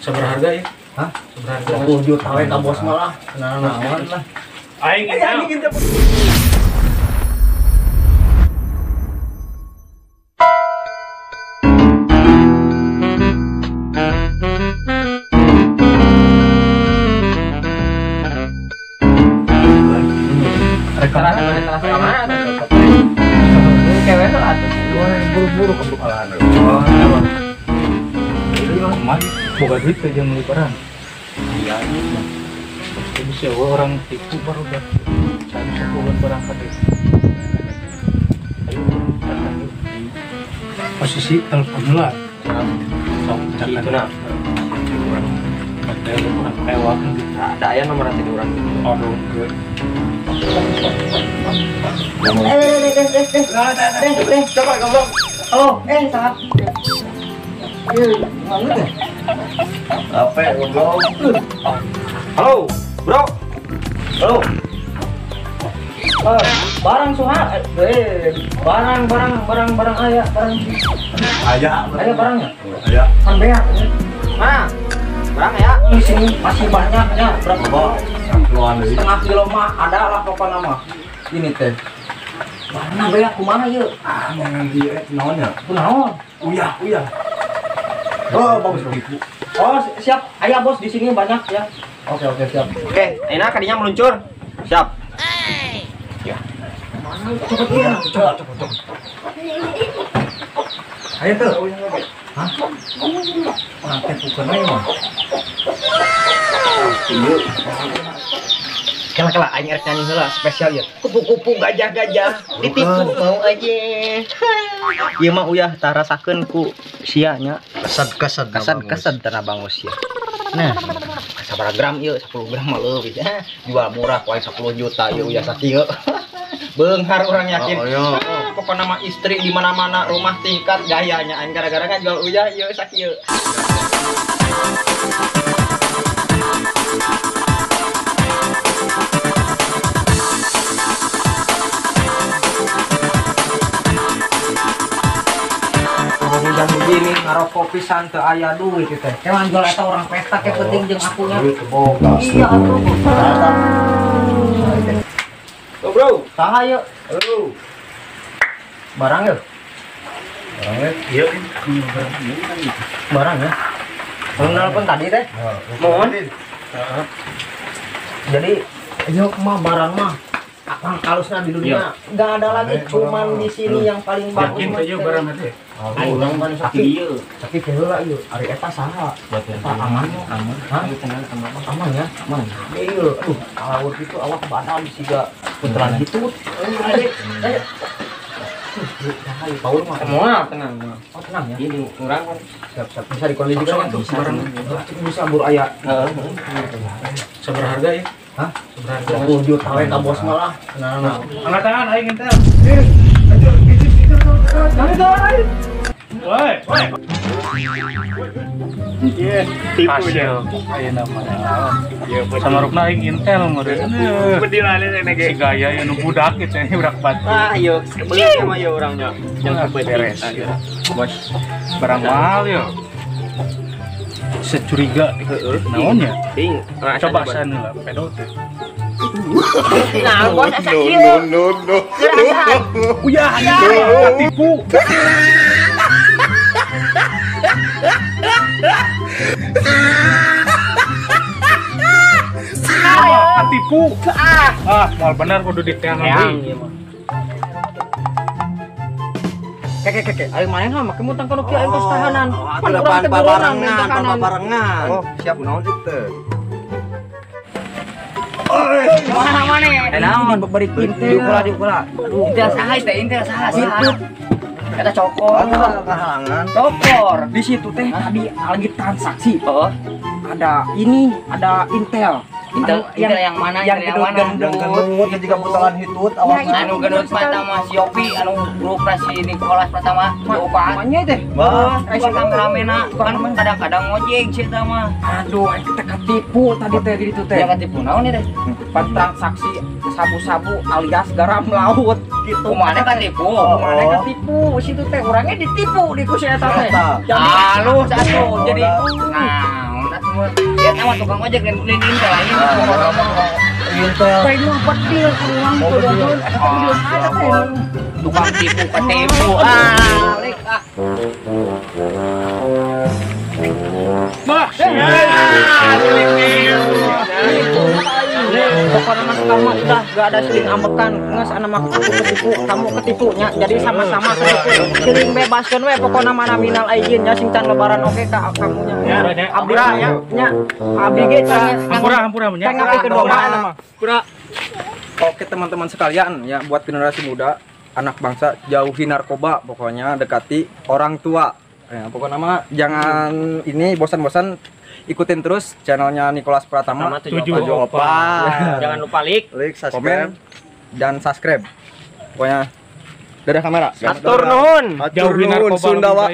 Seberharga ya? Hah? Seberharga? 20 juta we ka bos malah. Naon lah. Aing kita. Buru-buru ke bukalan. Boga duit aja beli barang. Iya. Bisa orang tipu baru dah. Saya bisa buat barang tadi. Ayo, posisi telepon lah. Itu nak. Ada orang lewat. Ada ya nomor hati orang. Aduh, gue. Coba kamu. Halo, sahab. Mana deh? Apa ngobrol? Halo, bro. Halo. Barang suha, barang ayah, ayah barangnya. Ayah. Kan banyak. Mana? Barang ya? Di sini masih banyak ya. Berapa? Setengah kilo mah ada lah pokoknya mah. Ini teh. Mana banyak kumaha yuk? Yang di naonnya? Naon? Uyah. Oh, bagus begitu. Oh, siap. Ayah bos di sini banyak ya. Oke, siap. Oke, enak kadinya meluncur. Siap. Ya. Mana? Coba. Ayo tuh. Hah? Orang teh bukan aja mah. Kela aing rek nyanyi heula spesial ya. Kupu-kupu gajah-gajah ditipu mau aja. Ieu mah uyah tarasakeun ku sia nya. Kasad tanah bangus ya. Nah, sabaraha gram ieu? 10 gram mah leuwih. Jual murah wae 10 juta ieu uyah sakieu. Beunghar urang yakin. Pokona mah istri di mana-mana rumah tingkat gayanya aing gara-gara jual uyah ieu sakieu. Udah begini ngarokok pisan teu aya duit teh. Emang jual eta orang pesta ke penting jeung akunya. Iya atuh. Bro, saha yeuh? Halo. Barang yeuh. Iya. Barang ya. Nelpon tadi teh. Mohon. Jadi yuk mah barang mah apa halusnya di dunia nggak ada lagi, cuman di sini yang paling bagus mah barang teh. Orang kan sakit heula ieu. Ari eta saha? Eta aman ya? Aman ya? Aman. Ieu, aduh, kalau itu awak badan siga puteran gitu. Ayo. Paul mah tenang. Oh, tenang ya. Ini urang kan siap bisa dikondisikan tuh barang. Bisa bur aya. Seberharga ya? Hah? Seberharga 20 juta we ka bos malah. Nah. Angkat tangan aing entel. Woi. Iya, tipu ya. Aya namanya. Ieu samarukna aing intel meureun. Bedilane nege gaya anu budak gitu ini budak bat. Ieu beuleuh sama ieu urangnya. Jangan beres. Bos, barang mahal yo. Securiga naonnya? Coba sana lah pedot. Nah, bos asa kieu. No. Uyah, tipu. Tipu. Mal bener kudu diteang. Keke, ayo main mah make mutang kono kieu pos tahanan. Pan barengan. Oh, siap naon itu. Mana? Naon bari pintu diulah. Aduh, intel saha teh, intel saha sih. Eta cokor. Kahalangan. Cokor. Di situ teh tadi lagi transaksi. Ada intel. yang mana yang gendut yang juga putaran hitut awak anu gendut pertama si Yopi anu grup si Nicholas pertama coba namanya teh si kameramena kan kadang-kadang ngojek sih mah aduh kita ketipu tadi teh di itu teh yang ketipu naon nih teh transaksi sabu-sabu alias garam laut gitu mana ketipu situ teh orangnya ditipu di ku si eta teh halus atuh jadi dia nama tukang ojek dan beli intel ini intel pengen pedil uang tuh tukang tipu ketipu balik pokoknya mas kamu udah gak ada seling ambekan nges anak aku ketipu kamu ketipunya jadi sama-sama ketipu seling bebaskan we pokoknya mana minal aijin ya sing can lebaran oke kak kamunya abdi ya nya abdi ge hampura nya kedua mah oke teman-teman sekalian ya buat generasi muda anak bangsa jauhi narkoba pokoknya dekati orang tua ya pokoknya mah jangan ini bosan-bosan ikutin terus channelnya Nicholas Pratama 74 jangan lupa like, komen dan subscribe pokoknya dadah kamera atur nuhun jauhi narkoba Sundawa